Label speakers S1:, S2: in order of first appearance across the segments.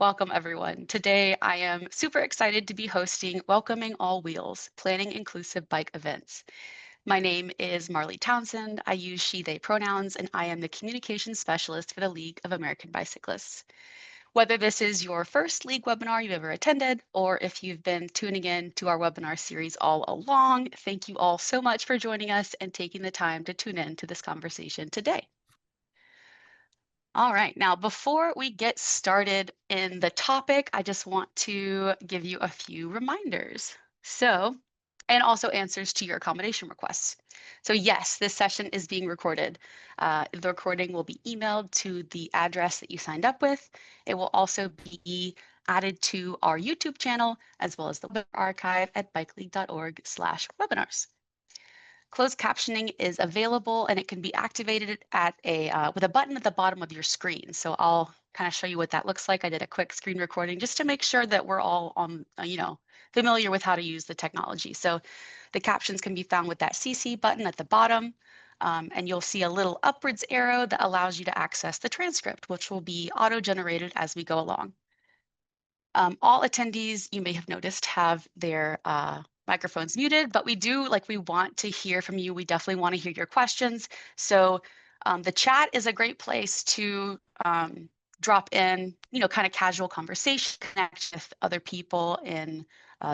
S1: Welcome, everyone. Today, I am super excited to be hosting Welcoming All Wheels, Planning Inclusive Bike Events. My name is Marley Townsend. I use she, they pronouns, and I am the communications specialist for the League of American Bicyclists. Whether this is your first League webinar you've ever attended, or if you've been tuning in to our webinar series all along, thank you all so much for joining us and taking the time to tune in to this conversation today. All right, now before we get started in the topic, I just want to give you a few reminders. And also answers to your accommodation requests. So yes, this session is being recorded. The recording will be emailed to the address that you signed up with. It will also be added to our YouTube channel, as well as the web archive at bikeleague.org/webinars. Closed captioning is available and it can be activated at with a button at the bottom of your screen. So I'll kind of show you what that looks like. I did a quick screen recording just to make sure that we're all on, familiar with how to use the technology. So the captions can be found with that CC button at the bottom. And you'll see a little upwards arrow that allows you to access the transcript, which will be auto-generated as we go along. All attendees, you may have noticed, have their microphones muted, but we want to hear from you. We definitely want to hear your questions. So the chat is a great place to drop in, kind of casual conversation, connect with other people in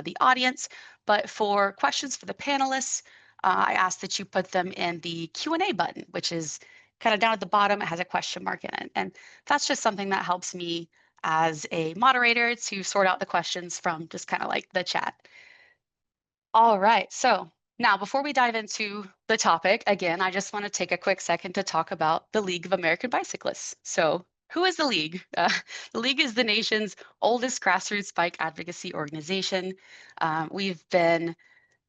S1: the audience. But for questions for the panelists, I ask that you put them in the Q&A button, which is kind of down at the bottom. It has a question mark in it. And that's just something that helps me as a moderator to sort out the questions from just kind of like the chat. All right, so now before we dive into the topic, again, I just want to take a quick second to talk about the League of American Bicyclists. So who is the League? The League is the nation's oldest grassroots bike advocacy organization. We've been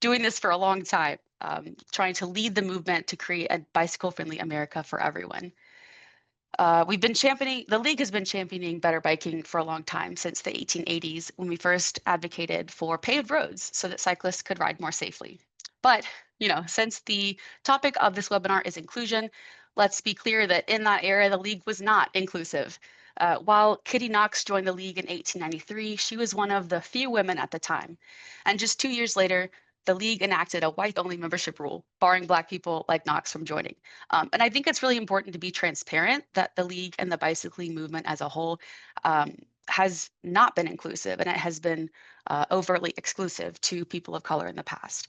S1: doing this for a long time, trying to lead the movement to create a bicycle-friendly America for everyone. The league has been championing better biking for a long time, since the 1880s, when we first advocated for paved roads so that cyclists could ride more safely. But, since the topic of this webinar is inclusion, let's be clear that in that era, the league was not inclusive. While Kitty Knox joined the league in 1893, she was one of the few women at the time. And just 2 years later, the league enacted a white-only membership rule, barring Black people like Knox from joining. And I think it's really important to be transparent that the league and the bicycling movement as a whole has not been inclusive, and it has been overtly exclusive to people of color in the past.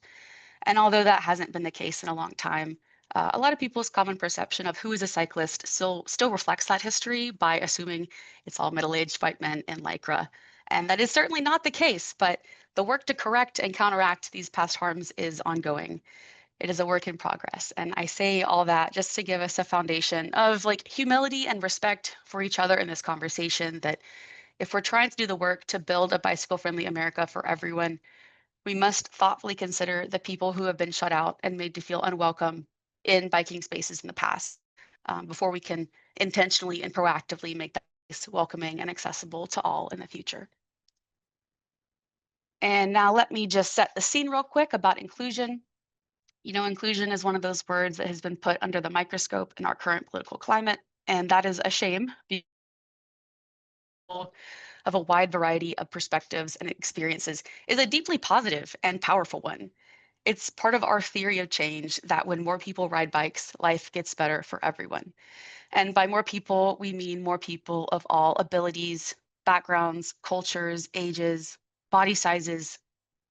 S1: And although that hasn't been the case in a long time, a lot of people's common perception of who is a cyclist still reflects that history by assuming it's all middle-aged white men in Lycra. And that is certainly not the case, but the work to correct and counteract these past harms is ongoing. It is a work in progress. And I say all that just to give us a foundation of humility and respect for each other in this conversation, that if we're trying to do the work to build a bicycle-friendly America for everyone, we must thoughtfully consider the people who have been shut out and made to feel unwelcome in biking spaces in the past, before we can intentionally and proactively make that space welcoming and accessible to all in the future. And now let me just set the scene real quick about inclusion. Inclusion is one of those words that has been put under the microscope in our current political climate, and that is a shame of a wide variety of perspectives and experiences is a deeply positive and powerful one. It's part of our theory of change that when more people ride bikes, life gets better for everyone. And by more people, we mean more people of all abilities, backgrounds, cultures, ages, body sizes,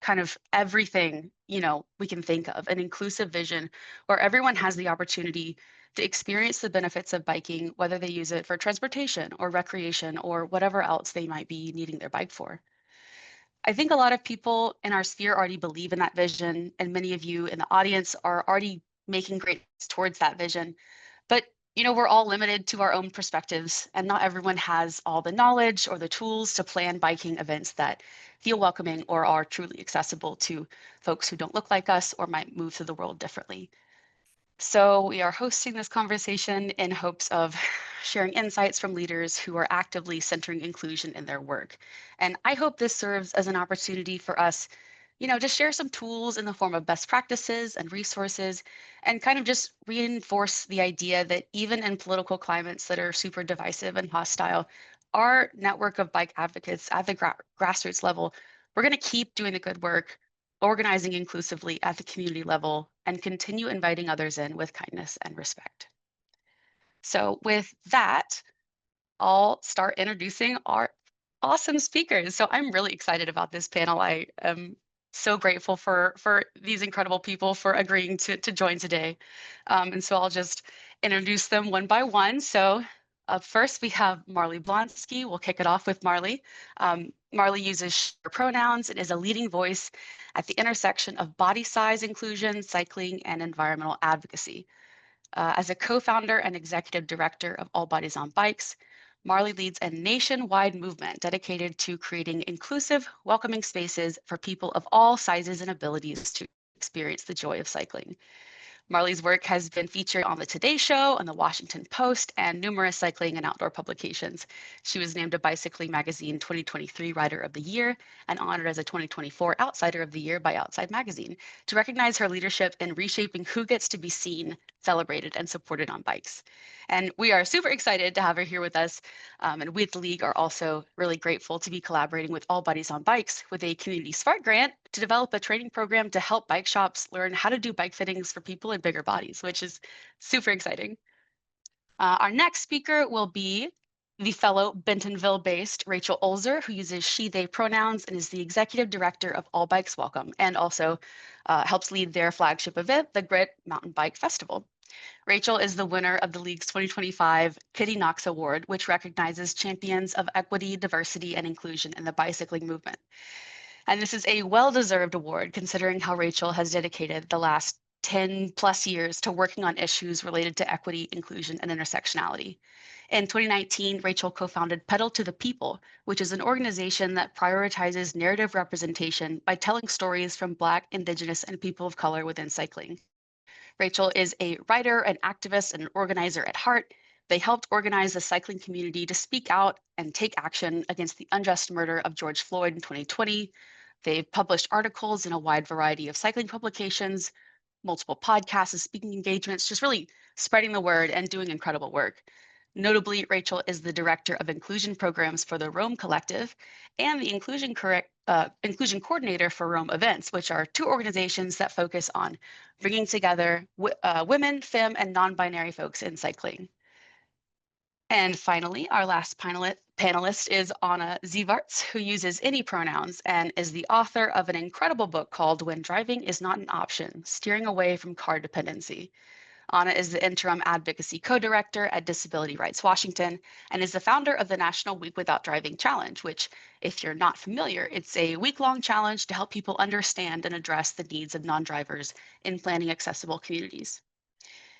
S1: kind of everything, we can think of, an inclusive vision where everyone has the opportunity to experience the benefits of biking, whether they use it for transportation or recreation or whatever else they might be needing their bike for. I think a lot of people in our sphere already believe in that vision, and many of you in the audience are already making great steps towards that vision. But we're all limited to our own perspectives, and not everyone has all the knowledge or the tools to plan biking events that feel welcoming or are truly accessible to folks who don't look like us or might move through the world differently. So we are hosting this conversation in hopes of sharing insights from leaders who are actively centering inclusion in their work. And I hope this serves as an opportunity for us, to share some tools in the form of best practices and resources, and kind of just reinforce the idea that even in political climates that are super divisive and hostile, our network of bike advocates at the grassroots level, we're going to keep doing the good work, organizing inclusively at the community level, and continue inviting others in with kindness and respect. So with that, I'll start introducing our awesome speakers. So I'm really excited about this panel. I am so grateful for these incredible people for agreeing to join today. And so I'll just introduce them one by one. So up first, we have Marley Blonsky. We'll kick it off with Marley. Marley uses she pronouns and is a leading voice at the intersection of body size inclusion, cycling, and environmental advocacy. As a co-founder and executive director of All Bodies on Bikes, Marley leads a nationwide movement dedicated to creating inclusive, welcoming spaces for people of all sizes and abilities to experience the joy of cycling. Marley's work has been featured on the Today Show, on the Washington Post, and numerous cycling and outdoor publications. She was named a Bicycling Magazine 2023 Rider of the Year and honored as a 2024 Outsider of the Year by Outside Magazine to recognize her leadership in reshaping who gets to be seen, celebrated, and supported on bikes. And we are super excited to have her here with us. And we at the League are also really grateful to be collaborating with All Bodies on Bikes with a Community Spark grant to develop a training program to help bike shops learn how to do bike fittings for people in bigger bodies, which is super exciting. Our next speaker will be the fellow Bentonville-based Rachel Olzer, who uses she, they pronouns and is the executive director of All Bikes Welcome and also helps lead their flagship event, the Grit Mountain Bike Festival. Rachel is the winner of the League's 2025 Kitty Knox Award, which recognizes champions of equity, diversity, and inclusion in the bicycling movement. And this is a well-deserved award considering how Rachel has dedicated the last 10 plus years to working on issues related to equity, inclusion, and intersectionality. In 2019, Rachel co-founded Pedal to the People, which is an organization that prioritizes narrative representation by telling stories from Black, Indigenous, and people of color within cycling. Rachel is a writer, an activist, and an organizer at heart. They helped organize the cycling community to speak out and take action against the unjust murder of George Floyd in 2020. They've published articles in a wide variety of cycling publications, multiple podcasts and speaking engagements, just really spreading the word and doing incredible work. Notably, Rachel is the director of inclusion programs for the Rome Collective and the inclusion coordinator for Rome Events, which are two organizations that focus on bringing together women, femme, and non-binary folks in cycling. And finally, our last panelist is Anna Zivarts, who uses any pronouns and is the author of an incredible book called When Driving is Not an Option, Steering Away from Car Dependency. Anna is the interim advocacy co-director at Disability Rights Washington and is the founder of the National Week Without Driving Challenge, which, if you're not familiar, it's a week-long challenge to help people understand and address the needs of non-drivers in planning accessible communities.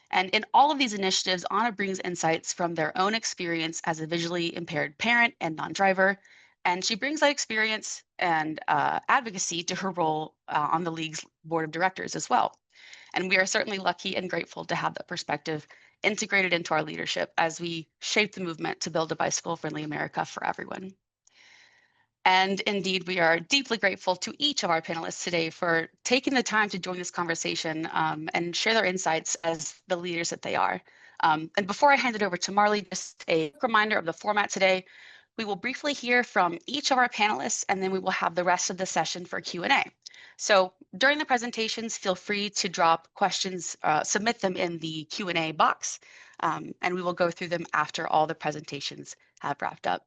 S1: And in all of these initiatives, Anna brings insights from their own experience as a visually impaired parent and non-driver, and she brings that experience and advocacy to her role on the League's board of directors as well. And we are certainly lucky and grateful to have that perspective integrated into our leadership as we shape the movement to build a bicycle-friendly America for everyone. And indeed, we are deeply grateful to each of our panelists today for taking the time to join this conversation and share their insights as the leaders that they are. And before I hand it over to Marley, just a quick reminder of the format today. We will briefly hear from each of our panelists, and then we will have the rest of the session for Q&A. So during the presentations, feel free to drop questions, submit them in the Q&A box, and we will go through them after all the presentations have wrapped up.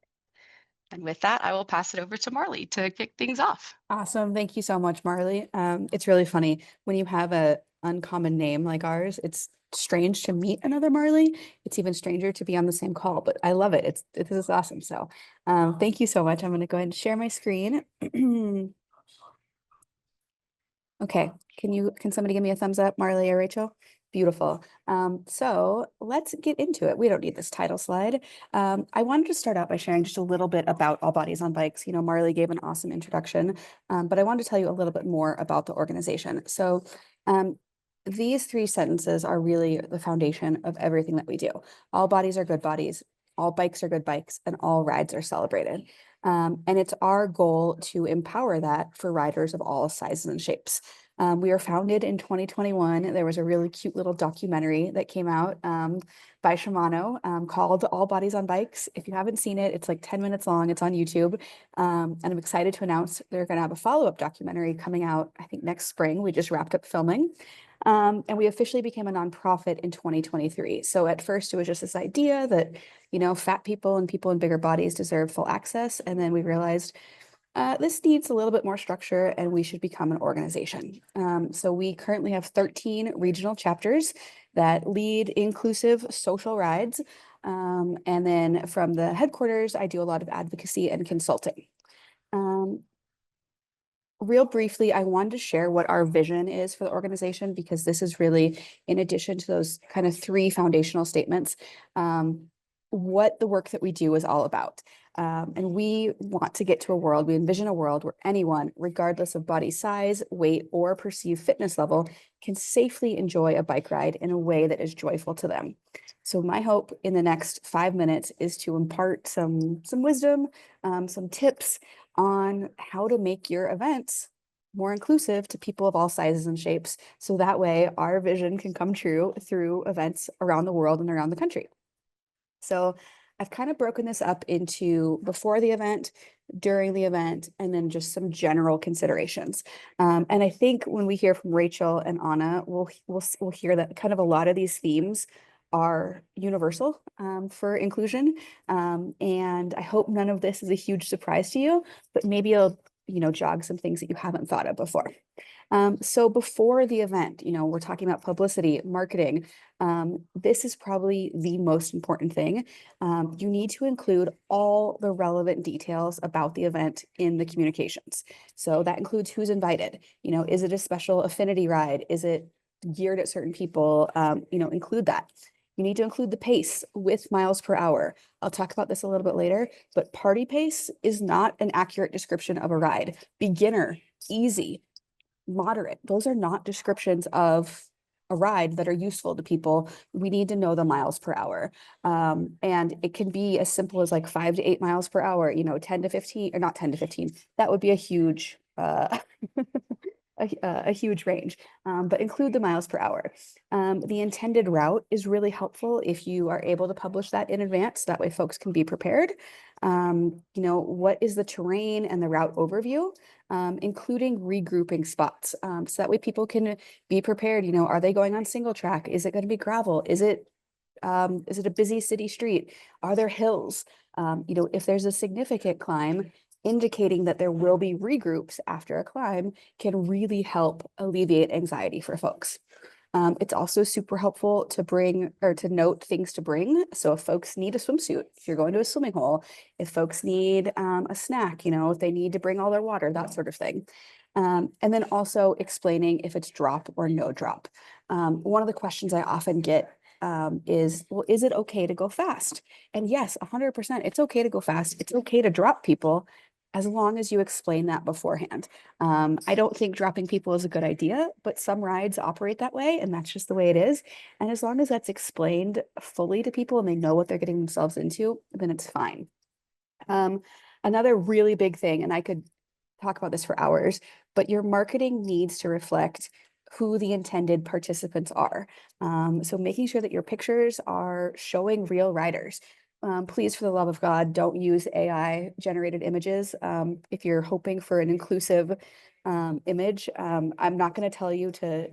S1: And with that, I will pass it over to Marley to kick things off.
S2: Awesome. Thank you so much, Marley. It's really funny when you have a uncommon name like ours. It's strange to meet another Marley. It's even stranger to be on the same call, but I love it. This is awesome. So thank you so much. I'm going to go ahead and share my screen. Okay, can somebody give me a thumbs up, Marley or Rachel? Beautiful. So let's get into it. We don't need this title slide. I wanted to start out by sharing just a little bit about All Bodies on Bikes. You know, Marley gave an awesome introduction, but I wanted to tell you a little bit more about the organization. So these three sentences are really the foundation of everything that we do. All bodies are good bodies, all bikes are good bikes, and all rides are celebrated. And it's our goal to empower that for riders of all sizes and shapes. We were founded in 2021. There was a really cute little documentary that came out by Shimano called All Bodies on Bikes. If you haven't seen it, it's like 10 minutes long. It's on YouTube. And I'm excited to announce they're going to have a follow-up documentary coming out, I think, next spring. We just wrapped up filming. And we officially became a nonprofit in 2023. So at first it was just this idea that, fat people and people in bigger bodies deserve full access. And then we realized this needs a little bit more structure and we should become an organization. So we currently have 13 regional chapters that lead inclusive social rides. And then from the headquarters, I do a lot of advocacy and consulting. Real briefly, I wanted to share what our vision is for the organization, because this is really, in addition to those kind of three foundational statements, what the work that we do is all about. And we want to get to a world, we envision a world where anyone, regardless of body size, weight, or perceived fitness level, can safely enjoy a bike ride in a way that is joyful to them. So my hope in the next 5 minutes is to impart some wisdom, some tips on how to make your events more inclusive to people of all sizes and shapes. So that way our vision can come true through events around the world and around the country. So I've kind of broken this up into before the event, during the event, and then just some general considerations. And I think when we hear from Rachel and Anna, we'll hear that kind of a lot of these themes are universal for inclusion. And I hope none of this is a huge surprise to you, but maybe it'll, jog some things that you haven't thought of before. So before the event, we're talking about publicity, marketing. This is probably the most important thing. You need to include all the relevant details about the event in the communications. So that includes who's invited. Is it a special affinity ride? Is it geared at certain people? Include that. You need to include the pace with miles per hour. I'll talk about this a little bit later, but party pace is not an accurate description of a ride. Beginner, easy, moderate. Those are not descriptions of a ride that are useful to people. We need to know the miles per hour. And it can be as simple as like 5 to 8 miles per hour, 10 to 15, or not 10 to 15. That would be a huge, a huge range, but include the miles per hour. The intended route is really helpful if you are able to publish that in advance. That way folks can be prepared. What is the terrain and the route overview, including regrouping spots. So that way people can be prepared. Are they going on single track? Is it going to be gravel? Is it a busy city street? Are there hills? If there's a significant climb, indicating that there will be regroups after a climb can really help alleviate anxiety for folks. It's also super helpful to bring or to note things to bring. So if folks need a swimsuit, if you're going to a swimming hole, if folks need a snack, if they need to bring all their water, that sort of thing. And then also explaining if it's drop or no drop. One of the questions I often get is, well, is it okay to go fast? And yes, 100%, it's okay to go fast. It's okay to drop people as long as you explain that beforehand. I don't think dropping people is a good idea, but some rides operate that way, and that's just the way it is. And as long as that's explained fully to people and they know what they're getting themselves into, then it's fine. Another really big thing, and I could talk about this for hours, but your marketing needs to reflect who the intended participants are. So making sure that your pictures are showing real riders. Please, for the love of God, don't use AI generated images. If you're hoping for an inclusive image, I'm not going to tell you to,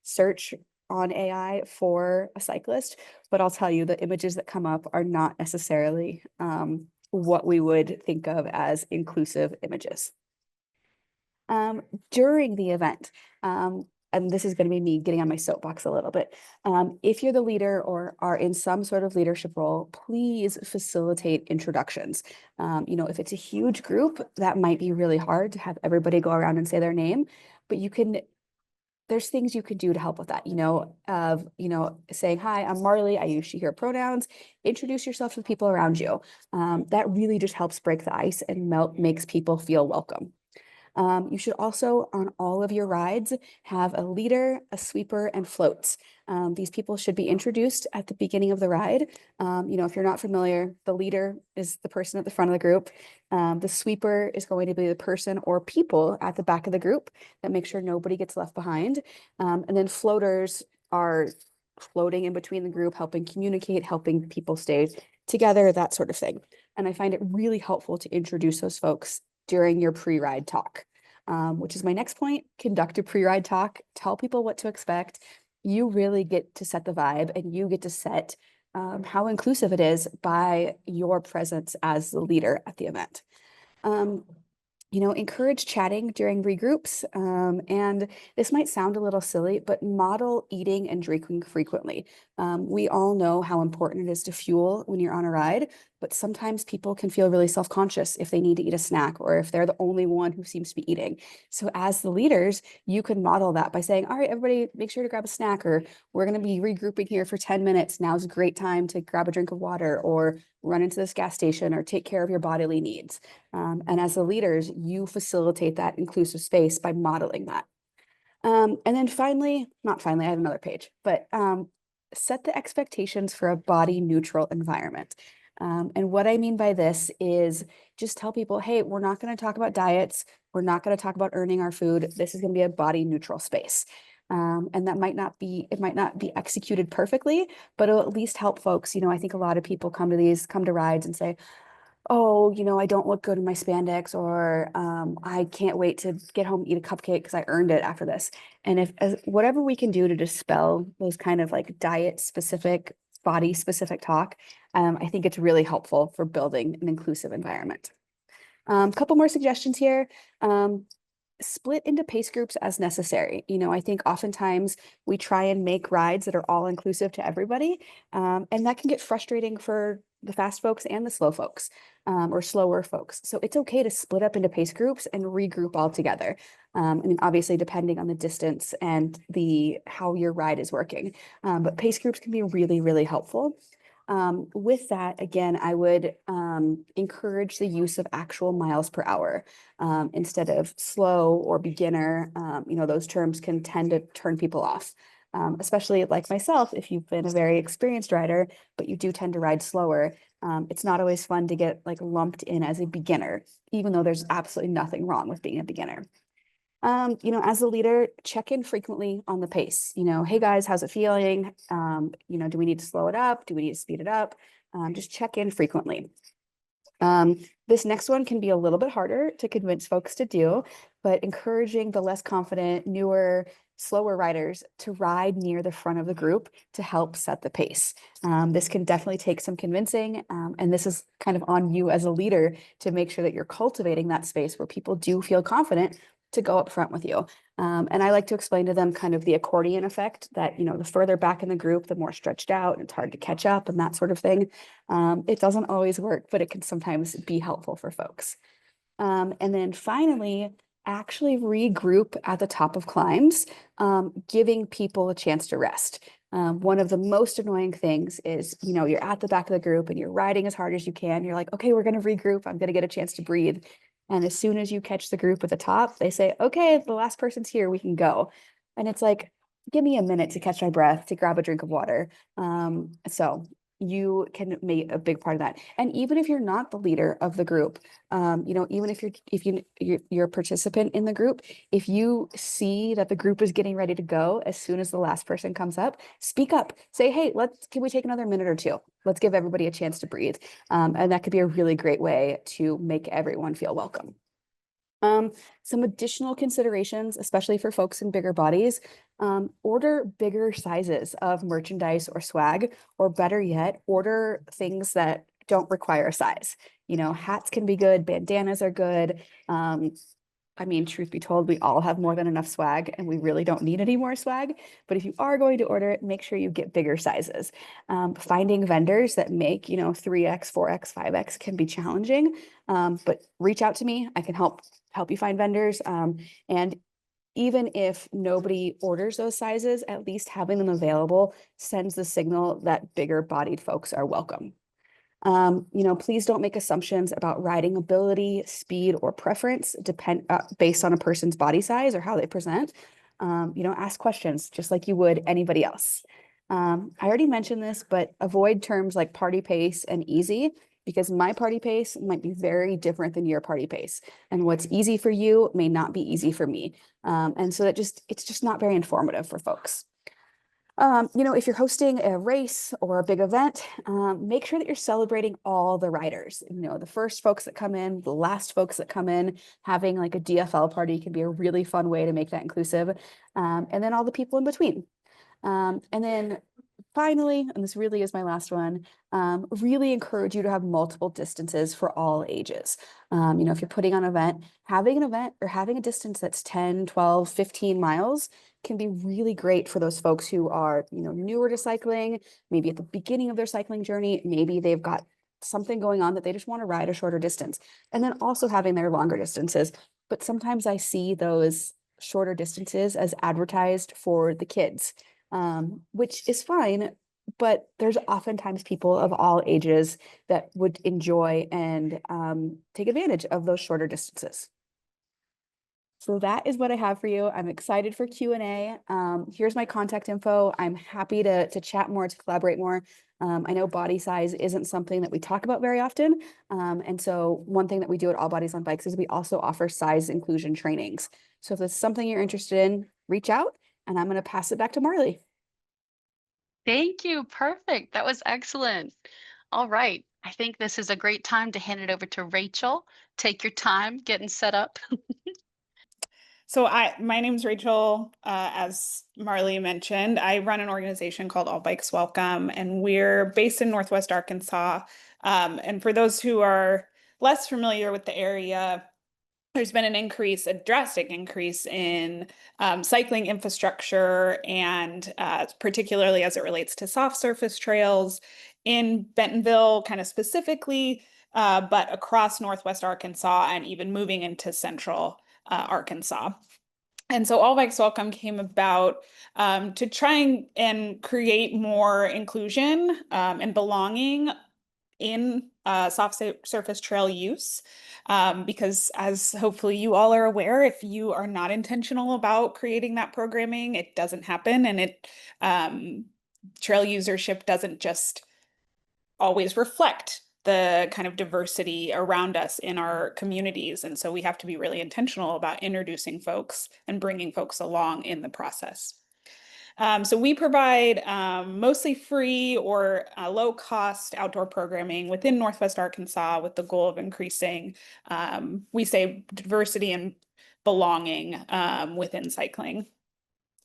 S2: search on AI for a cyclist, but I'll tell you the images that come up are not necessarily what we would think of as inclusive images. During the event, and this is going to be me getting on my soapbox a little bit. If you're the leader or are in some sort of leadership role, please facilitate introductions. If it's a huge group, that might be really hard to have everybody go around and say their name, but there's things you could do to help with that, saying, hi, I'm Marley, I use she, her pronouns, introduce yourself to the people around you. That really just helps break the ice and makes people feel welcome. You should also, on all of your rides, have a leader, a sweeper, and floats. These people should be introduced at the beginning of the ride. If you're not familiar, the leader is the person at the front of the group. The sweeper is going to be the person or people at the back of the group that make sure nobody gets left behind. And then floaters are floating in between the group, helping communicate, helping people stay together, that sort of thing. And I find it really helpful to introduce those folks during your pre-ride talk, which is my next point. Conduct a pre-ride talk, tell people what to expect. You really get to set the vibe, and you get to set how inclusive it is by your presence as the leader at the event. Um, encourage chatting during regroups. And this might sound a little silly, but model eating and drinking frequently. We all know how important it is to fuel when you're on a ride, but sometimes people can feel really self-conscious if they need to eat a snack or if they're the only one who seems to be eating. So as the leaders, you can model that by saying, all right, everybody, make sure to grab a snack, or we're going to be regrouping here for 10 minutes. Now's a great time to grab a drink of water or run into this gas station or take care of your bodily needs. And as the leaders, you facilitate that inclusive space by modeling that. And then finally, not finally, I have another page, but set the expectations for a body neutral environment. And what I mean by this is just tell people, hey, we're not going to talk about diets. We're not going to talk about earning our food. This is going to be a body neutral space. And that might not be, it might not be executed perfectly, but it'll at least help folks. I think a lot of people come to rides and say, oh, I don't look good in my spandex, or I can't wait to get home and eat a cupcake because I earned it after this. And whatever we can do to dispel those kind of like diet specific, body specific talk, I think it's really helpful for building an inclusive environment. Couple more suggestions here. Split into pace groups as necessary. I think oftentimes we try and make rides that are all inclusive to everybody. And that can get frustrating for the fast folks and the slow folks, or slower folks. So it's okay to split up into pace groups and regroup all together. Obviously, depending on the distance and how your ride is working. But pace groups can be really, really helpful. With that, again, I would encourage the use of actual miles per hour instead of slow or beginner. Those terms can tend to turn people off, especially like myself, if you've been a very experienced rider, but you do tend to ride slower. It's not always fun to get like lumped in as a beginner, even though there's absolutely nothing wrong with being a beginner. As a leader, check in frequently on the pace. Hey guys, how's it feeling? Do we need to slow it up? Do we need to speed it up? Just check in frequently. This next one can be a little bit harder to convince folks to do, but encouraging the less confident, newer, slower riders to ride near the front of the group to help set the pace. This can definitely take some convincing, and this is kind of on you as a leader to make sure that you're cultivating that space where people do feel confident to go up front with you. And I like to explain to them kind of the accordion effect that, the further back in the group, the more stretched out, and it's hard to catch up and that sort of thing. It doesn't always work, but it can sometimes be helpful for folks. And then finally, actually regroup at the top of climbs, giving people a chance to rest. One of the most annoying things is, you're at the back of the group and you're riding as hard as you can. You're like, okay, we're going to regroup. I'm going to get a chance to breathe. And as soon as you catch the group at the top, they say, okay, the last person's here, we can go. And it's like, give me a minute to catch my breath, to grab a drink of water. So you can make a big part of that. And even if you're not the leader of the group, even if you're a participant in the group, if you see that the group is getting ready to go as soon as the last person comes up, speak up. Say, hey, can we take another minute or two? Let's give everybody a chance to breathe. And that could be a really great way to make everyone feel welcome. Some additional considerations, especially for folks in bigger bodies, order bigger sizes of merchandise or swag, or better yet, order things that don't require a size. Hats can be good, bandanas are good. Truth be told, we all have more than enough swag and we really don't need any more swag. But if you are going to order it, make sure you get bigger sizes. Finding vendors that make, 3X, 4X, 5X can be challenging. But reach out to me. I can help you find vendors. And even if nobody orders those sizes, at least having them available sends the signal that bigger bodied folks are welcome. Please don't make assumptions about riding ability, speed, or preference based on a person's body size or how they present. Ask questions just like you would anybody else. I already mentioned this, but avoid terms like party pace and easy because my party pace might be very different than your party pace. And what's easy for you may not be easy for me. And so it's just not very informative for folks. If you're hosting a race or a big event, make sure that you're celebrating all the riders. The first folks that come in, the last folks that come in, having like a DFL party can be a really fun way to make that inclusive. And then all the people in between. And then finally, and this really is my last one, really encourage you to have multiple distances for all ages. If you're putting on an event, having an event or having a distance that's 10, 12, 15 miles can be really great for those folks who are, newer to cycling, maybe at the beginning of their cycling journey, maybe they've got something going on that they just want to ride a shorter distance. And then also having their longer distances. But sometimes I see those shorter distances as advertised for the kids, which is fine, but there's oftentimes people of all ages that would enjoy and take advantage of those shorter distances. So that is what I have for you. I'm excited for Q&A. Here's my contact info. I'm happy to chat more, to collaborate more. I know body size isn't something that we talk about very often. And so one thing that we do at All Bodies on Bikes is we also offer size inclusion trainings. So if it's something you're interested in, reach out and I'm going to pass it back to Marley.
S1: Thank you. Perfect. That was excellent. All right. I think this is a great time to hand it over to Rachel. Take your time getting set up.
S3: My name's Rachel. As Marley mentioned, I run an organization called All Bikes Welcome, and we're based in Northwest Arkansas. And for those who are less familiar with the area, there's been a drastic increase in cycling infrastructure, and particularly as it relates to soft surface trails in Bentonville, kind of specifically, but across Northwest Arkansas and even moving into central Arkansas. And so All Bikes Welcome came about to try and create more inclusion and belonging in surface trail use. Because as hopefully you all are aware, if you are not intentional about creating that programming, it doesn't happen. And trail usership doesn't just always reflect the kind of diversity around us in our communities. And so we have to be really intentional about introducing folks and bringing folks along in the process. So we provide mostly free or low-cost outdoor programming within Northwest Arkansas with the goal of increasing, we say, diversity and belonging within cycling.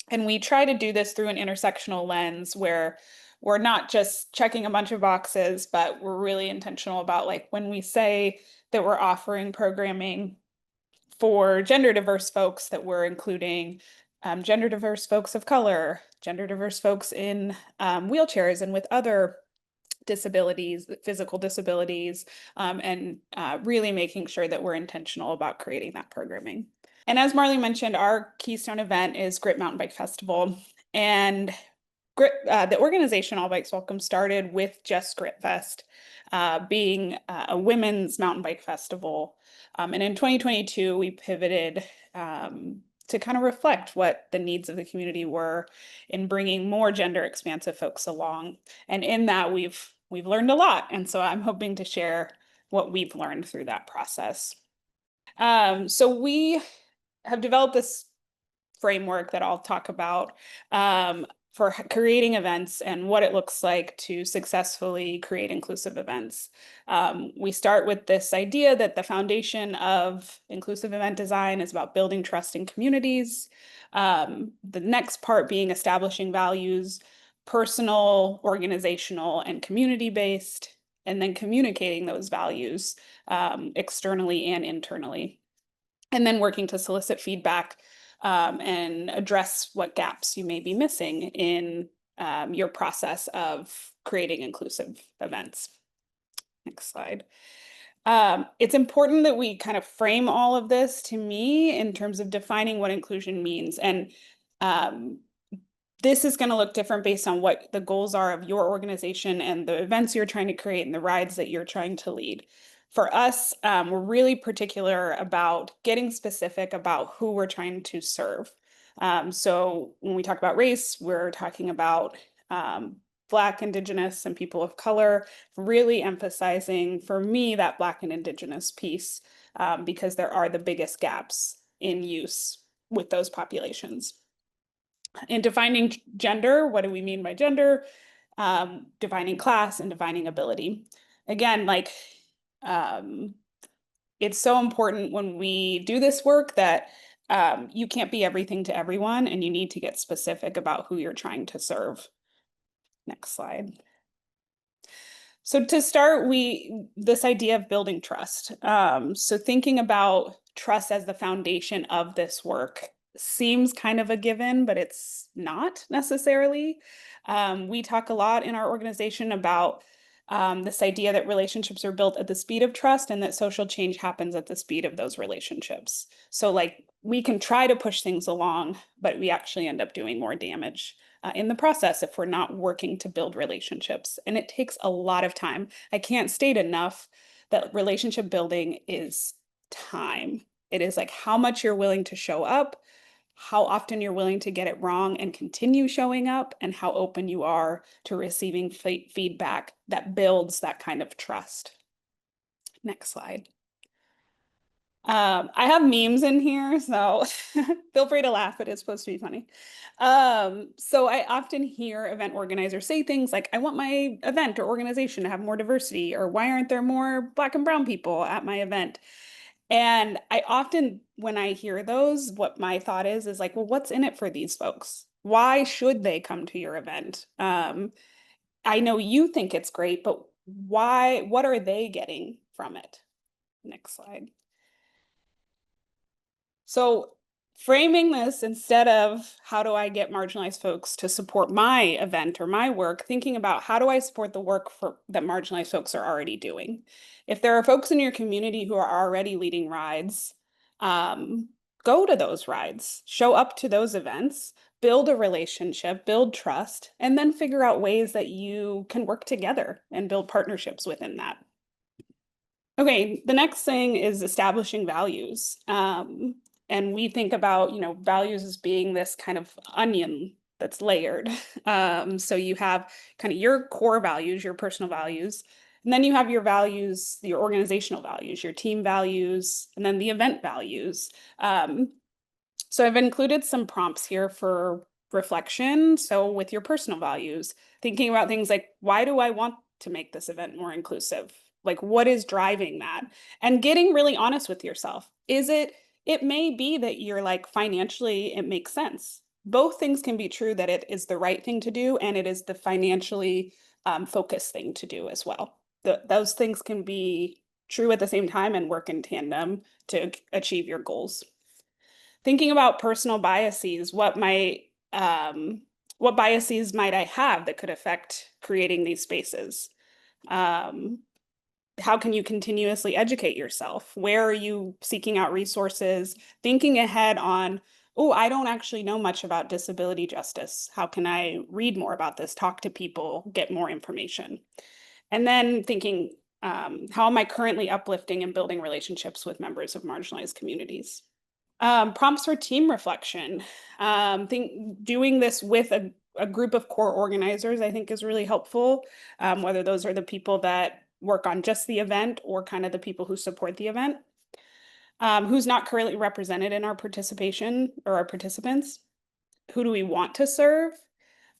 S3: And we try to do this through an intersectional lens where we're not just checking a bunch of boxes, but we're really intentional about, like, when we say that we're offering programming for gender diverse folks, that we're including gender diverse folks of color, gender diverse folks in wheelchairs and with other disabilities, physical disabilities, and really making sure that we're intentional about creating that programming. And as Marley mentioned, our keystone event is Grit Mountain Bike Festival. And the organization All Bikes Welcome started with just Grit Fest, being a women's mountain bike festival. And in 2022, we pivoted to kind of reflect what the needs of the community were in bringing more gender expansive folks along. And in that, we've learned a lot. And so I'm hoping to share what we've learned through that process. So we have developed this framework that I'll talk about for creating events and what it looks like to successfully create inclusive events. We start with this idea that the foundation of inclusive event design is about building trust in communities. The next part being establishing values, personal, organizational, and community-based, and then communicating those values externally and internally. And then working to solicit feedback and address what gaps you may be missing in your process of creating inclusive events. Next slide. It's important that we kind of frame all of this, to me, in terms of defining what inclusion means. And this is going to look different based on what the goals are of your organization and the events you're trying to create and the rides that you're trying to lead. For us, we're really particular about getting specific about who we're trying to serve. So when we talk about race, we're talking about Black, Indigenous, and people of color, really emphasizing for me that Black and Indigenous piece, because there are the biggest gaps in use with those populations. In defining gender, what do we mean by gender? Defining class and defining ability. Again, like it's so important when we do this work that you can't be everything to everyone, and you need to get specific about who you're trying to serve. Next slide. So to start, this idea of building trust. So thinking about trust as the foundation of this work seems kind of a given, but it's not necessarily. We talk a lot in our organization about this idea that relationships are built at the speed of trust and that social change happens at the speed of those relationships. So like we can try to push things along, but we actually end up doing more damage in the process if we're not working to build relationships. And it takes a lot of time. I can't state enough that relationship building is time. It is like how much you're willing to show up, how often you're willing to get it wrong and continue showing up, and how open you are to receiving feedback that builds that kind of trust. Next slide. I have memes in here, so feel free to laugh. It is supposed to be funny. So I often hear event organizers say things like, I want my event or organization to have more diversity, or why aren't there more Black and brown people at my event? And I often, when I hear those, what my thought is like, well, what's in it for these folks? Why should they come to your event? I know you think it's great, but why, what are they getting from it? Next slide. So framing this instead of how do I get marginalized folks to support my event or my work, thinking about how do I support the work that marginalized folks are already doing. If there are folks in your community who are already leading rides, go to those rides, show up to those events, build a relationship, build trust, and then figure out ways that you can work together and build partnerships within that. Okay, the next thing is establishing values. And we think about, values as being this kind of onion that's layered. So you have kind of your core values, your personal values, and then you have your values, your organizational values, your team values, and then the event values. So I've included some prompts here for reflection. So with your personal values, thinking about things like, why do I want to make this event more inclusive? Like, what is driving that? And getting really honest with yourself. It may be that you're like financially, it makes sense. Both things can be true, that it is the right thing to do and it is the financially focused thing to do as well. Those things can be true at the same time and work in tandem to achieve your goals. Thinking about personal biases, what biases might I have that could affect creating these spaces? How can you continuously educate yourself? Where are you seeking out resources? Thinking ahead on, oh, I don't actually know much about disability justice. How can I read more about this, talk to people, get more information? And then thinking, how am I currently uplifting and building relationships with members of marginalized communities? Prompts for team reflection. Doing this with a group of core organizers, I think, is really helpful, whether those are the people that work on just the event or kind of the people who support the event. Who's not currently represented in our participation or our participants? Who do we want to serve?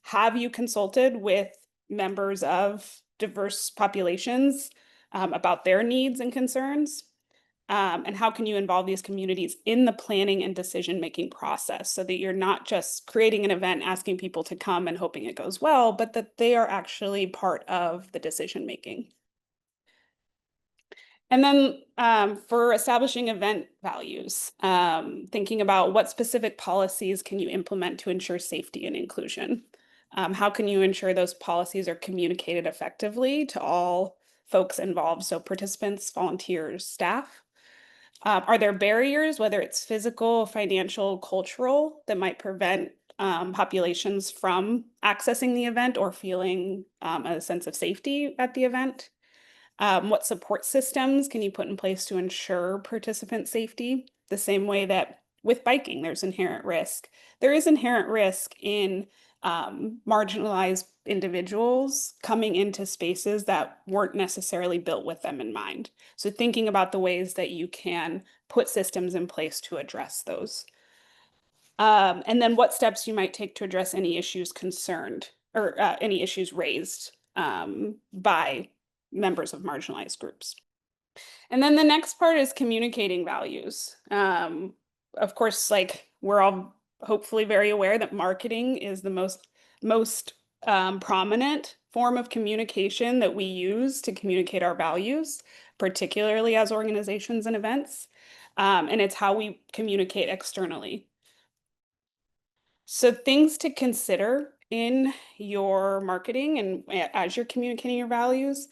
S3: Have you consulted with members of diverse populations about their needs and concerns? And how can you involve these communities in the planning and decision-making process so that you're not just creating an event, asking people to come and hoping it goes well, but that they are actually part of the decision-making. And then for establishing event values, thinking about what specific policies can you implement to ensure safety and inclusion? How can you ensure those policies are communicated effectively to all folks involved, so participants, volunteers, staff? Are there barriers, whether it's physical, financial, cultural, that might prevent populations from accessing the event or feeling a sense of safety at the event? What support systems can you put in place to ensure participant safety? The same way that with biking, there's inherent risk. There is inherent risk in marginalized individuals coming into spaces that weren't necessarily built with them in mind. So thinking about the ways that you can put systems in place to address those. And then what steps you might take to address any issues concerned or any issues raised by members of marginalized groups. And then the next part is communicating values. Of course, like we're all hopefully very aware that marketing is the most prominent form of communication that we use to communicate our values, particularly as organizations and events. And it's how we communicate externally. So things to consider in your marketing and as you're communicating your values,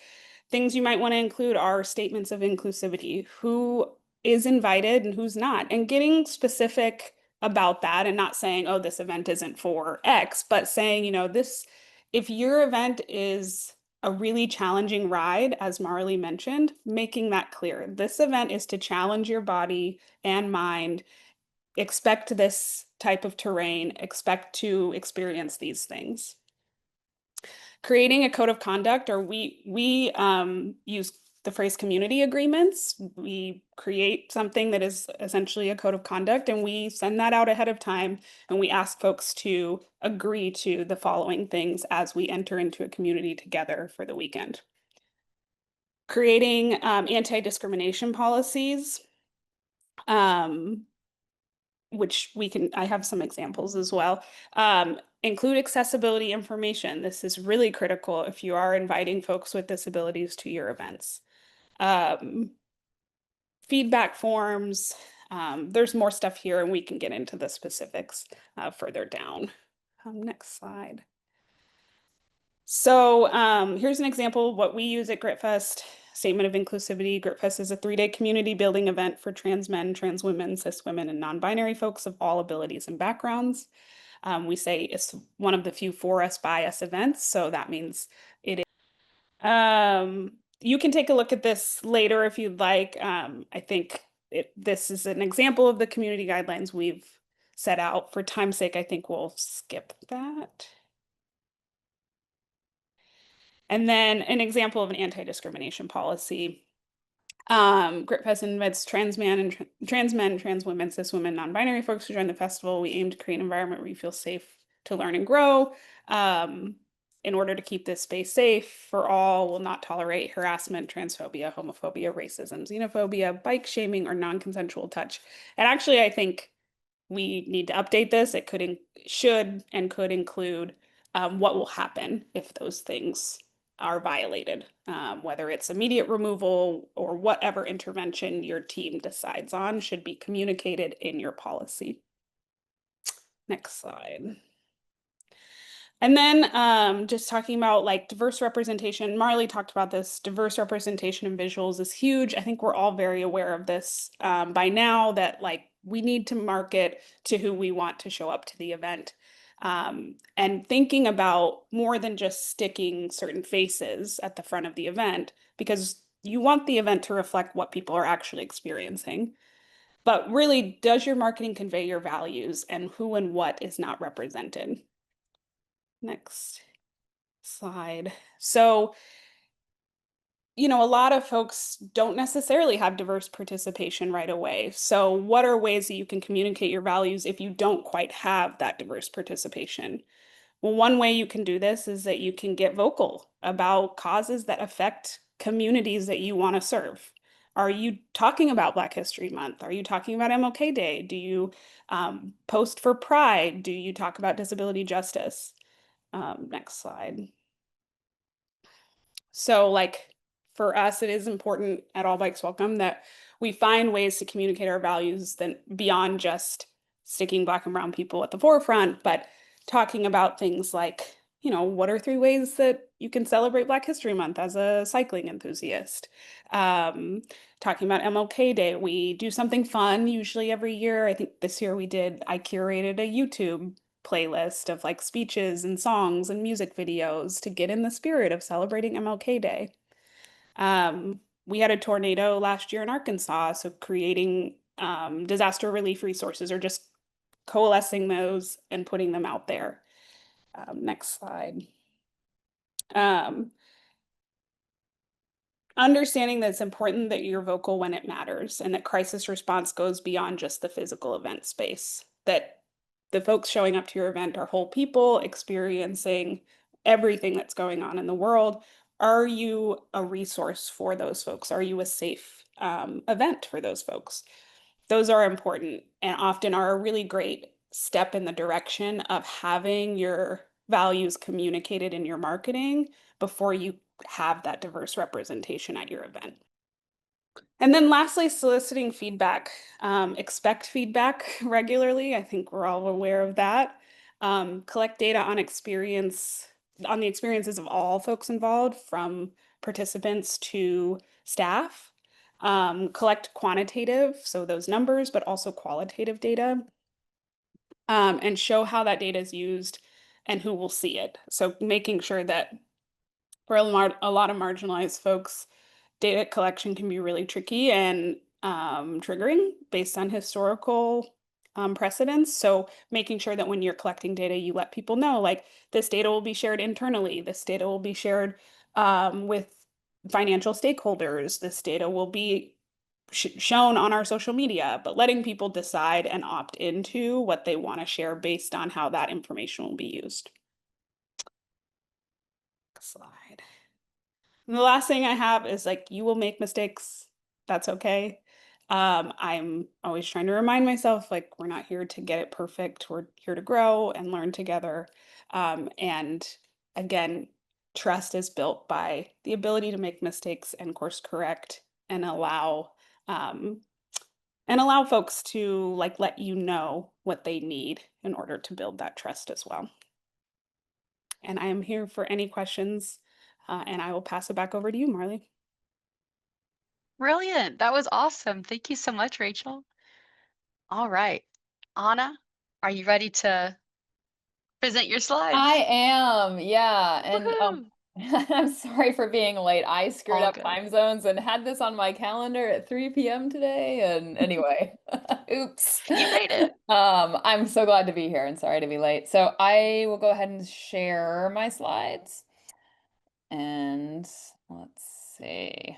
S3: things you might want to include are statements of inclusivity, who is invited and who's not, and getting specific about that and not saying, oh, this event isn't for X, but saying, this, if your event is a really challenging ride, as Marley mentioned, making that clear. This event is to challenge your body and mind. Expect this type of terrain, expect to experience these things. Creating a code of conduct, or we use the phrase community agreements. We create something that is essentially a code of conduct, and we send that out ahead of time, and we ask folks to agree to the following things as we enter into a community together for the weekend. Creating anti-discrimination policies. Which I have some examples as well. Include accessibility information. This is really critical if you are inviting folks with disabilities to your events. Feedback forms. There's more stuff here and we can get into the specifics further down. Next slide. So here's an example of what we use at GritFest. Statement of inclusivity. GritFest is a 3-day community building event for trans men, trans women, cis women, and non-binary folks of all abilities and backgrounds. We say it's one of the few for us, by us events, so that means it is. You can take a look at this later if you'd like. I think this is an example of the community guidelines we've set out. For time's sake, I think we'll skip that. And then an example of an anti-discrimination policy. GritFest invites trans men, trans women, cis women, non-binary folks to join the festival. We aim to create an environment where you feel safe to learn and grow. In order to keep this space safe for all, will not tolerate harassment, transphobia, homophobia, racism, xenophobia, bike shaming, or non-consensual touch. And actually, I think we need to update this. It should and could include what will happen if those things are violated, whether it's immediate removal or whatever intervention your team decides on should be communicated in your policy. Next slide. And then just talking about like diverse representation, Marley talked about this, diverse representation in visuals is huge. I think we're all very aware of this by now, that like we need to market to who we want to show up to the event. And thinking about more than just sticking certain faces at the front of the event, because you want the event to reflect what people are actually experiencing. But really, does your marketing convey your values, and who and what is not represented? Next slide. So, a lot of folks don't necessarily have diverse participation right away. So what are ways that you can communicate your values if you don't quite have that diverse participation? Well, one way you can do this is that you can get vocal about causes that affect communities that you want to serve. Are you talking about Black History Month? Are you talking about MLK Day? Do you post for Pride? Do you talk about disability justice? Next slide. So like for us, it is important at All Bikes Welcome that we find ways to communicate our values beyond just sticking Black and brown people at the forefront, but talking about things like, what are 3 ways that you can celebrate Black History Month as a cycling enthusiast? Talking about MLK Day, we do something fun usually every year. I think this year I curated a YouTube playlist of like speeches and songs and music videos to get in the spirit of celebrating MLK Day. We had a tornado last year in Arkansas, so creating disaster relief resources or just coalescing those and putting them out there. Next slide. Understanding that it's important that you're vocal when it matters and that crisis response goes beyond just the physical event space, that the folks showing up to your event are whole people experiencing everything that's going on in the world. Are you a resource for those folks? Are you a safe event for those folks? Those are important and often are a really great step in the direction of having your values communicated in your marketing before you have that diverse representation at your event. And then lastly, soliciting feedback. Expect feedback regularly. I think we're all aware of that. Collect data on the experiences of all folks involved, from participants to staff. Collect quantitative, so those numbers, but also qualitative data. And show how that data is used and who will see it. So making sure that for a lot of marginalized folks, data collection can be really tricky and triggering based on historical precedents. So making sure that when you're collecting data, you let people know, like, this data will be shared internally, this data will be shared with financial stakeholders, this data will be shown on our social media, but letting people decide and opt into what they want to share based on how that information will be used. Slide. And the last thing I have is, like, you will make mistakes. That's okay. I'm always trying to remind myself, like, we're not here to get it perfect. We're here to grow and learn together. And again, trust is built by the ability to make mistakes and course correct um, and allow folks to, like, let you know what they need in order to build that trust as well. And I am here for any questions, and I will pass it back over to you, Marley.
S1: Brilliant. That was awesome. Thank you so much, Rachel. All right. Anna, are you ready to present your slides?
S4: I am, yeah. And
S1: Woohoo!
S4: I'm sorry for being late. I screwed
S1: All
S4: up
S1: good.
S4: time zones and had this on my calendar at 3 p.m. today. And anyway, oops.
S1: You made it.
S4: I'm so glad to be here and sorry to be late. So I will go ahead and share my slides. And let's see.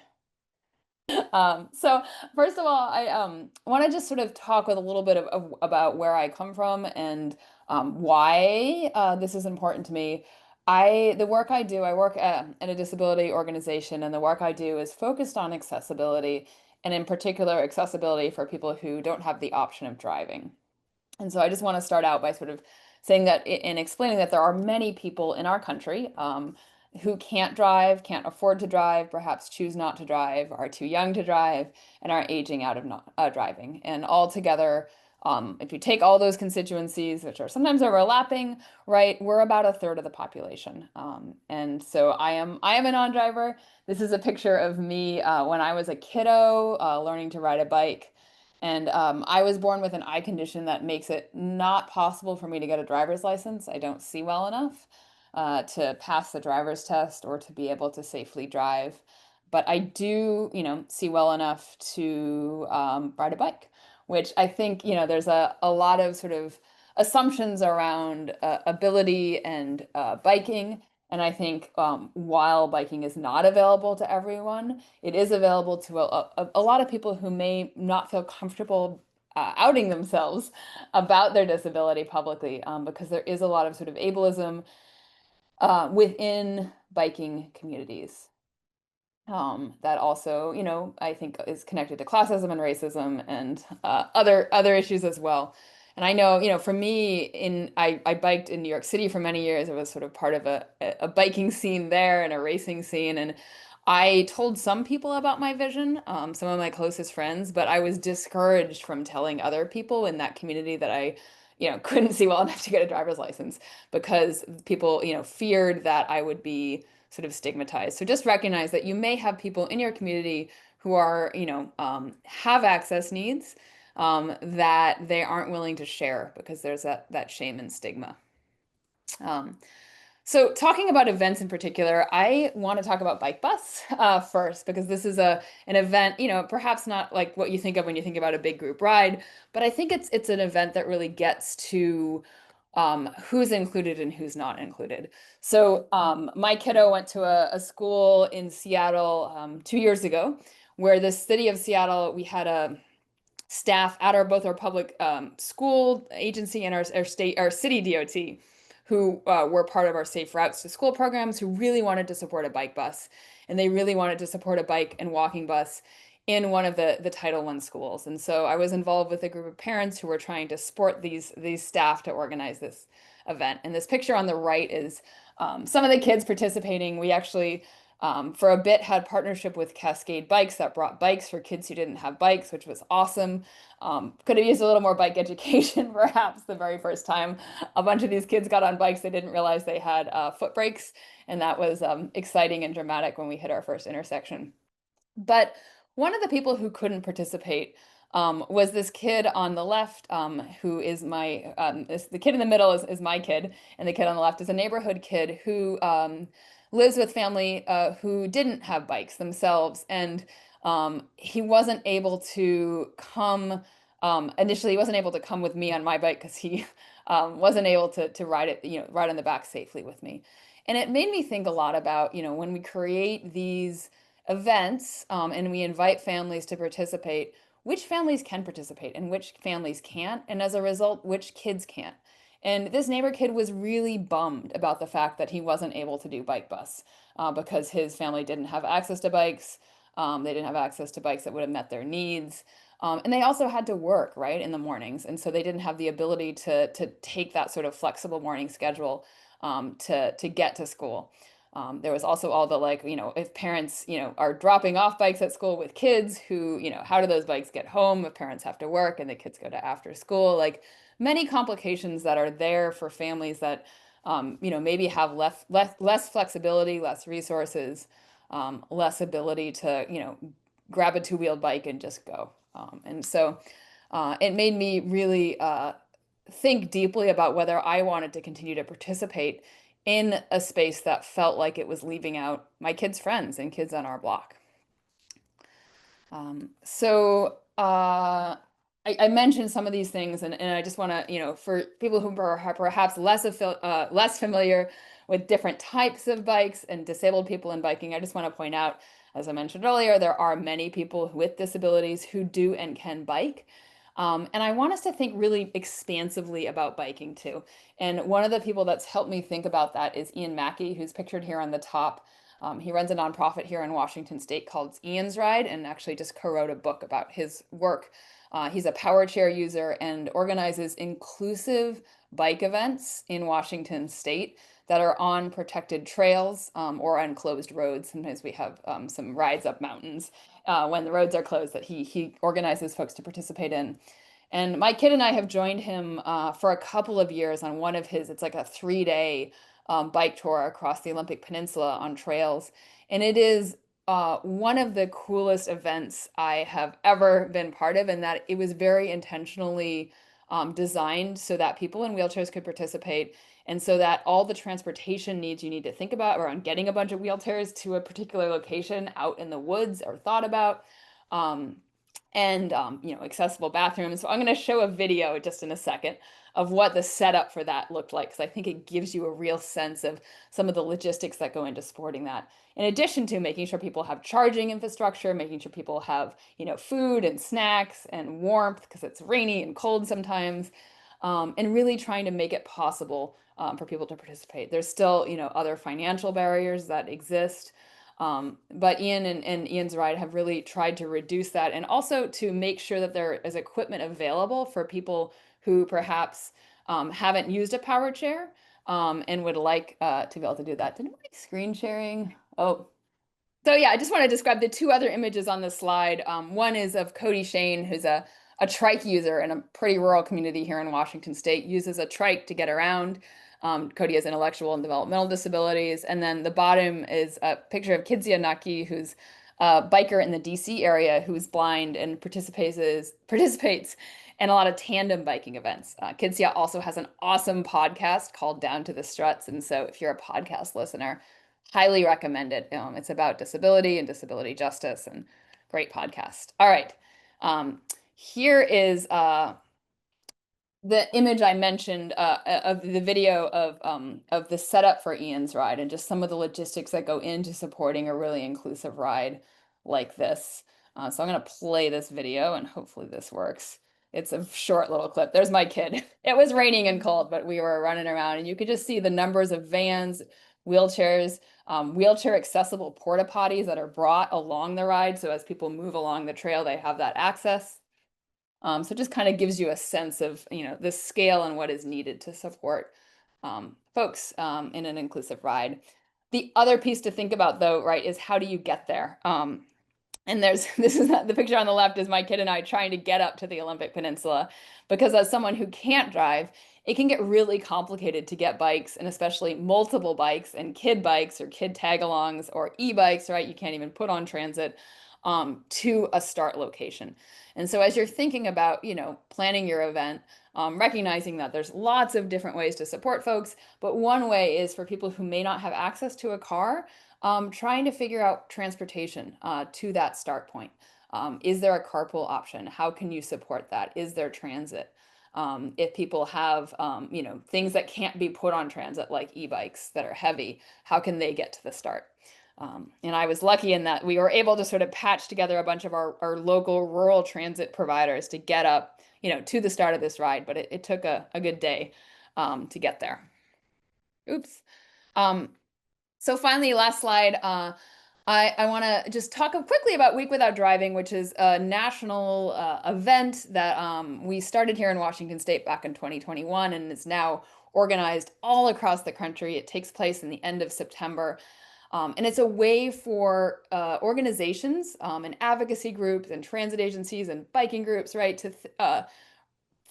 S4: So first of all, I want to just sort of talk with a little bit about where I come from and why this is important to me. The work I do, I work at a disability organization, and the work I do is focused on accessibility, and in particular, accessibility for people who don't have the option of driving. And so I just want to start out by sort of saying that and explaining that there are many people in our country who can't drive, can't afford to drive, perhaps choose not to drive, are too young to drive, and are aging out of not driving. And altogether, if you take all those constituencies, which are sometimes overlapping, right, we're about a third of the population. And so I am a non-driver. This is a picture of me when I was a kiddo learning to ride a bike. And I was born with an eye condition that makes it not possible for me to get a driver's license. I don't see well enough to pass the driver's test or to be able to safely drive. But I do, see well enough to ride a bike, which I think, there's a lot of sort of assumptions around ability and biking. And I think while biking is not available to everyone, it is available to a lot of people who may not feel comfortable outing themselves about their disability publicly, because there is a lot of sort of ableism within biking communities. That also, I think is connected to classism and racism and other issues as well. And I know, for me, I biked in New York City for many years. I was sort of part of a biking scene there and a racing scene. And I told some people about my vision, some of my closest friends, but I was discouraged from telling other people in that community that I, couldn't see well enough to get a driver's license because people, feared that I would be sort of stigmatized. So just recognize that you may have people in your community who are, have access needs, that they aren't willing to share because there's that shame and stigma. So talking about events in particular, I want to talk about Bike Bus first, because this is an event, perhaps not like what you think of when you think about a big group ride, but I think it's an event that really gets to who's included and who's not included. So my kiddo went to a school in Seattle 2 years ago, where the city of Seattle, we had a staff at both our public school agency and our city DOT, who were part of our Safe Routes to School programs, who really wanted to support a bike bus, and they really wanted to support a bike and walking bus in one of the Title I schools. And so I was involved with a group of parents who were trying to support these staff to organize this event. And this picture on the right is some of the kids participating. We actually for a bit had partnership with Cascade Bikes that brought bikes for kids who didn't have bikes, which was awesome. Could have used a little more bike education, perhaps, the very first time a bunch of these kids got on bikes. They didn't realize they had foot brakes, and that was exciting and dramatic when we hit our first intersection. But one of the people who couldn't participate was this kid on the left, who is the kid in the middle is my kid, and the kid on the left is a neighborhood kid who lives with family who didn't have bikes themselves. And he wasn't able to come, initially he wasn't able to come with me on my bike because he wasn't able to ride it, ride on the back safely with me. And it made me think a lot about, when we create these events and we invite families to participate, which families can participate and which families can't, and as a result, which kids can't. And this neighbor kid was really bummed about the fact that he wasn't able to do Bike Bus because his family didn't have access to bikes. They didn't have access to bikes that would have met their needs. And they also had to work, right, in the mornings. And so they didn't have the ability to take that sort of flexible morning schedule to get to school. There was also all the if parents, are dropping off bikes at school with kids who, how do those bikes get home if parents have to work and the kids go to after school? Like many complications that are there for families that, maybe have less flexibility, less resources, less ability to, grab a two-wheeled bike and just go. And so it made me really think deeply about whether I wanted to continue to participate in a space that felt like it was leaving out my kids' friends and kids on our block. I mentioned some of these things, and I just want to, for people who are perhaps less familiar with different types of bikes and disabled people in biking, I just want to point out, as I mentioned earlier, there are many people with disabilities who do and can bike. And I want us to think really expansively about biking too. And one of the people that's helped me think about that is Ian Mackey, who's pictured here on the top. He runs a nonprofit here in Washington State called Ian's Ride, and actually just co-wrote a book about his work. He's a power chair user and organizes inclusive bike events in Washington State that are on protected trails or on closed roads. Sometimes we have some rides up mountains when the roads are closed that he organizes folks to participate in. And my kid and I have joined him for a couple of years on one of his, it's like a 3-day bike tour across the Olympic Peninsula on trails. And it is one of the coolest events I have ever been part of, and that it was very intentionally designed so that people in wheelchairs could participate, and so that all the transportation needs you need to think about around getting a bunch of wheelchairs to a particular location out in the woods are thought about. And accessible bathrooms. So I'm going to show a video just in a second of what the setup for that looked like, because I think it gives you a real sense of some of the logistics that go into supporting that. In addition to making sure people have charging infrastructure, making sure people have, food and snacks and warmth because it's rainy and cold sometimes, and really trying to make it possible for people to participate. There's still, other financial barriers that exist. But Ian and Ian's Ride have really tried to reduce that, and also to make sure that there is equipment available for people who perhaps haven't used a power chair and would like to be able to do that. Didn't my screen sharing? Oh, so yeah, I just want to describe the two other images on the slide. One is of Cody Shane, who's a trike user in a pretty rural community here in Washington State, uses a trike to get around. Cody has intellectual and developmental disabilities. And then the bottom is a picture of Kizia Naki, who's biker in the DC area who's blind and participates in a lot of tandem biking events. Kidsia also has an awesome podcast called Down to the Struts. And so if you're a podcast listener, highly recommend it. It's about disability and disability justice, and great podcast. All right. Here is the image I mentioned of the video of the setup for Ian's ride and just some of the logistics that go into supporting a really inclusive ride like this. So I'm going to play this video and hopefully this works. It's a short little clip. There's my kid. It was raining and cold, but we were running around and you could just see the numbers of vans, wheelchairs, wheelchair accessible porta potties that are brought along the ride. So as people move along the trail, they have that access. So it just kind of gives you a sense of, the scale and what is needed to support folks in an inclusive ride. The other piece to think about though, right, is how do you get there? And this is the picture on the left is my kid and I trying to get up to the Olympic Peninsula, because as someone who can't drive, it can get really complicated to get bikes, and especially multiple bikes and kid bikes or kid tag-alongs or e-bikes, right? You can't even put on transit to a start location. And so as you're thinking about, planning your event, recognizing that there's lots of different ways to support folks, but one way is for people who may not have access to a car, trying to figure out transportation to that start point. Is there a carpool option? How can you support that? Is there transit? If people have, things that can't be put on transit, like e-bikes that are heavy, how can they get to the start? And I was lucky in that we were able to sort of patch together a bunch of our local rural transit providers to get up, to the start of this ride, but it took a good day to get there. Oops. So finally, last slide, I want to just talk quickly about Week Without Driving, which is a national event that we started here in Washington State back in 2021 and is now organized all across the country. It takes place in the end of September. And it's a way for organizations and advocacy groups and transit agencies and biking groups, right, to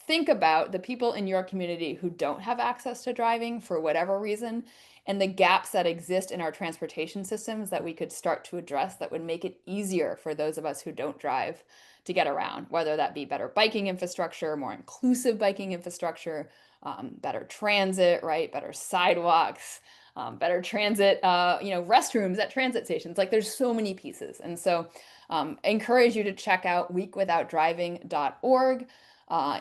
S4: think about the people in your community who don't have access to driving for whatever reason, and the gaps that exist in our transportation systems that we could start to address that would make it easier for those of us who don't drive to get around, whether that be better biking infrastructure, more inclusive biking infrastructure, better transit, right, better sidewalks, better transit, restrooms at transit stations. Like there's so many pieces. And so I encourage you to check out weekwithoutdriving.org.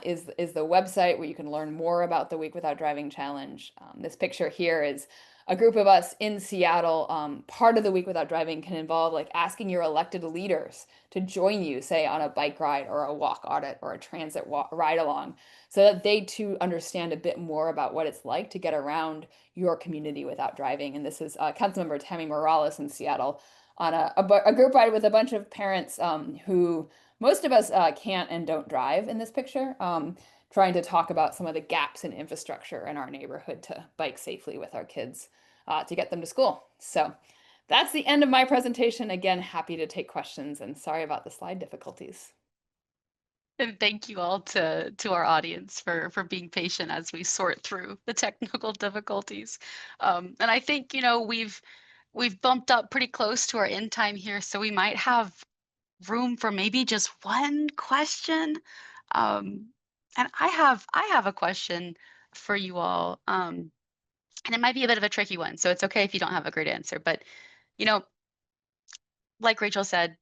S4: Is the website where you can learn more about the Week Without Driving Challenge. This picture here is a group of us in Seattle. Part of the Week Without Driving can involve like asking your elected leaders to join you, say on a bike ride or a walk audit or a transit ride along, so that they too understand a bit more about what it's like to get around your community without driving. And this is Councilmember Tammy Morales in Seattle on a group ride with a bunch of parents who most of us can't and don't drive in this picture, trying to talk about some of the gaps in infrastructure in our neighborhood to bike safely with our kids to get them to school. So that's the end of my presentation. Again, happy to take questions and sorry about the slide difficulties.
S1: And thank you all to our audience for being patient as we sort through the technical difficulties. And I think, we've bumped up pretty close to our end time here, so we might have room for maybe just one question. And I have a question for you all. And it might be a bit of a tricky one, so it's okay if you don't have a great answer. But, you know, like Rachel said,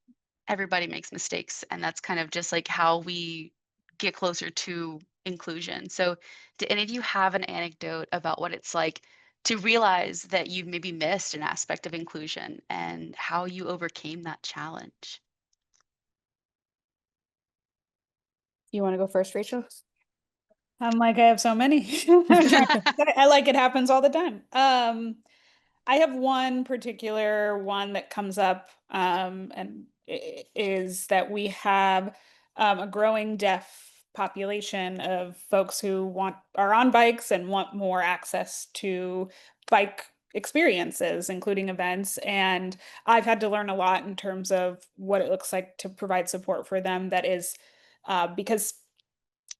S1: everybody makes mistakes, and that's kind of just like how we get closer to inclusion. So, do any of you have an anecdote about what it's like to realize that you've maybe missed an aspect of inclusion and how you overcame that challenge?
S2: You want to go first, Rachel?
S3: I'm like, I have so many. I like it happens all the time. I have one particular one that comes up, and is that we have a growing deaf population of folks who are on bikes and want more access to bike experiences, including events. And I've had to learn a lot in terms of what it looks like to provide support for them. That is because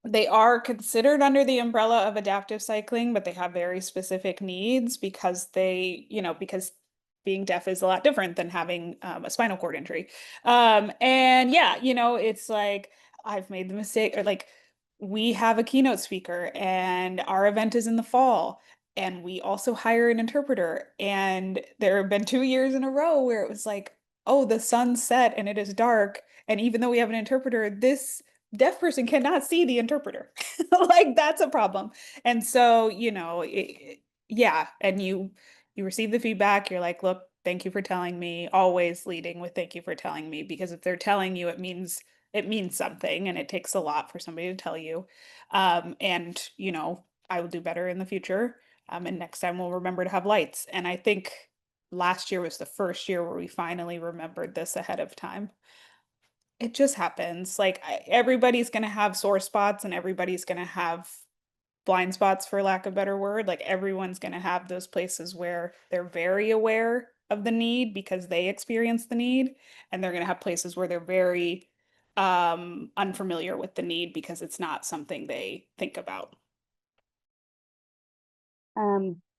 S3: they are considered under the umbrella of adaptive cycling, but they have very specific needs because because being deaf is a lot different than having a spinal cord injury. And yeah, it's like I've made the mistake, or like we have a keynote speaker and our event is in the fall. And we also hire an interpreter. And there have been 2 years in a row where it was like, oh, the sun set and it is dark. And even though we have an interpreter, this deaf person cannot see the interpreter. Like that's a problem. And so, yeah. And you receive the feedback. You're like, look, thank you for telling me, always leading with thank you for telling me, because if they're telling you, it means something, and it takes a lot for somebody to tell you. And I will do better in the future. And next time we'll remember to have lights. And I think last year was the first year where we finally remembered this ahead of time. It just happens. Like everybody's going to have sore spots and everybody's going to have blind spots, for lack of a better word. Like everyone's going to have those places where they're very aware of the need because they experience the need, and they're going to have places where they're very unfamiliar with the need because it's not something they think about.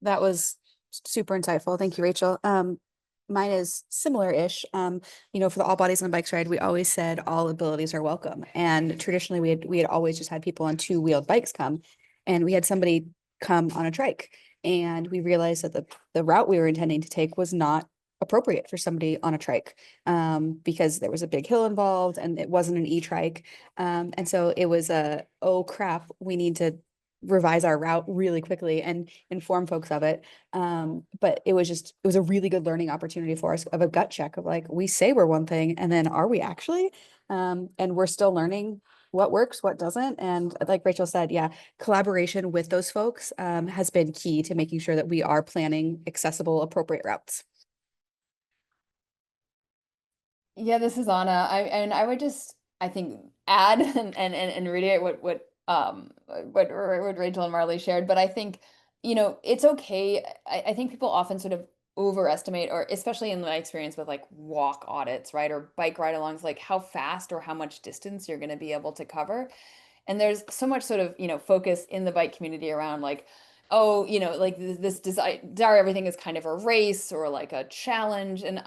S2: That was super insightful. Thank you, Rachel. Mine is similar-ish. For the All Bodies on Bikes ride, we always said all abilities are welcome. And traditionally we had always just had people on two-wheeled bikes come, and we had somebody come on a trike. And we realized that the route we were intending to take was not appropriate for somebody on a trike, because there was a big hill involved and it wasn't an e-trike. And so it was oh crap, we need to revise our route really quickly and inform folks of it. But it was a really good learning opportunity for us, of a gut check of like, we say we're one thing and then are we actually? And we're still learning what works, what doesn't. And like Rachel said, yeah, collaboration with those folks has been key to making sure that we are planning accessible, appropriate routes.
S4: Yeah, this is Anna. I would just, I think, add and reiterate what Rachel and Marley shared. But I think, it's okay. I think people often sort of overestimate, or especially in my experience with like walk audits, right? Or bike ride alongs, like how fast or how much distance you're going to be able to cover. And there's so much sort of, focus in the bike community around like, oh, like this desire everything is kind of a race or like a challenge. And,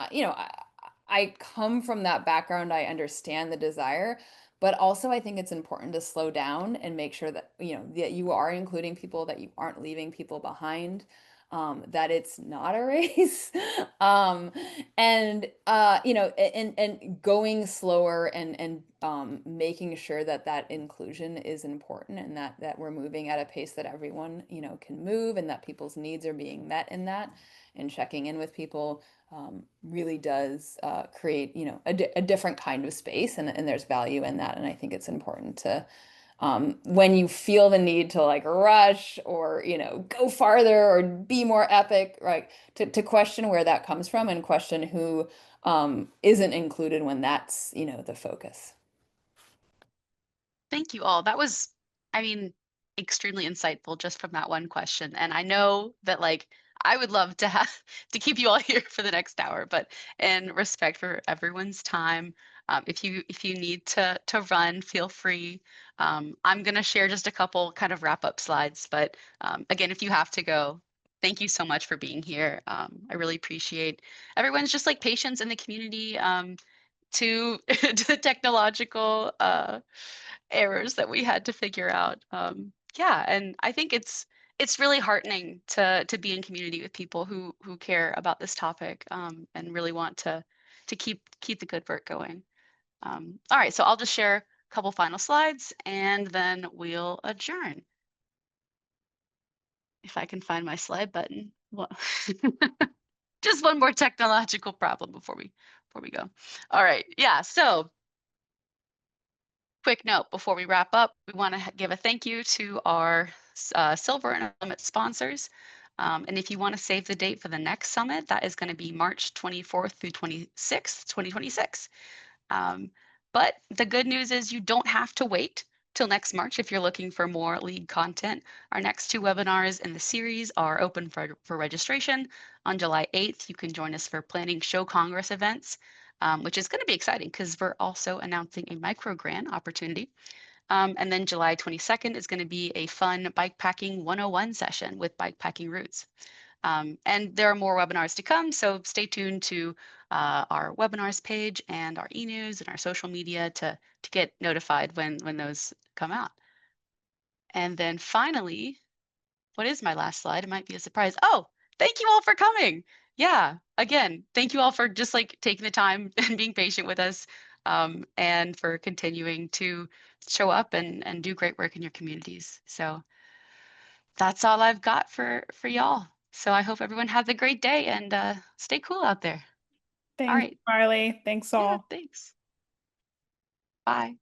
S4: I come from that background. I understand the desire, but also I think it's important to slow down and make sure that, that you are including people, that you aren't leaving people behind, that it's not a race. And going slower and making sure that that inclusion is important, and that we're moving at a pace that everyone, can move, and that people's needs are being met in that, and checking in with people really does create, a different kind of space, and there's value in that. And I think it's important to, when you feel the need to like rush or, go farther or be more epic, right, to question where that comes from, and question who isn't included when that's, the focus.
S1: Thank you all. That was, I mean, extremely insightful just from that one question. And I know that like I would love to have to keep you all here for the next hour, but in respect for everyone's time, if you need to run, feel free. I'm gonna share just a couple kind of wrap up slides, but again, if you have to go, thank you so much for being here. I really appreciate everyone's just like patience in the community. To to the technological errors that we had to figure out. Yeah, and I think it's really heartening to be in community with people who care about this topic, and really want to keep the good work going. All right, so I'll just share a couple final slides and then we'll adjourn. If I can find my slide button. Well, just one more technological problem before we go. All right, yeah, so quick note before we wrap up, we want to give a thank you to our Silver and Limit sponsors. And if you want to save the date for the next summit, that is going to be March 24th through 26th, 2026. But the good news is you don't have to wait till next March if you're looking for more league content. Our next two webinars in the series are open for registration. On July 8th, you can join us for planning show Congress events, which is going to be exciting because we're also announcing a micro grant opportunity. And then July 22nd is going to be a fun bikepacking 101 session with Bikepacking Roots. And there are more webinars to come, so stay tuned to our webinars page and our e-news and our social media to get notified when those come out. And then finally, what is my last slide? It might be a surprise. Oh, thank you all for coming. Yeah, again, thank you all for just like taking the time and being patient with us, and for continuing to show up and do great work in your communities. So that's all I've got for y'all. So I hope everyone has a great day and stay cool out there. All
S3: Thanks,
S1: right.
S3: Marley. Thanks
S1: Yeah,
S3: all.
S1: thanks. Bye.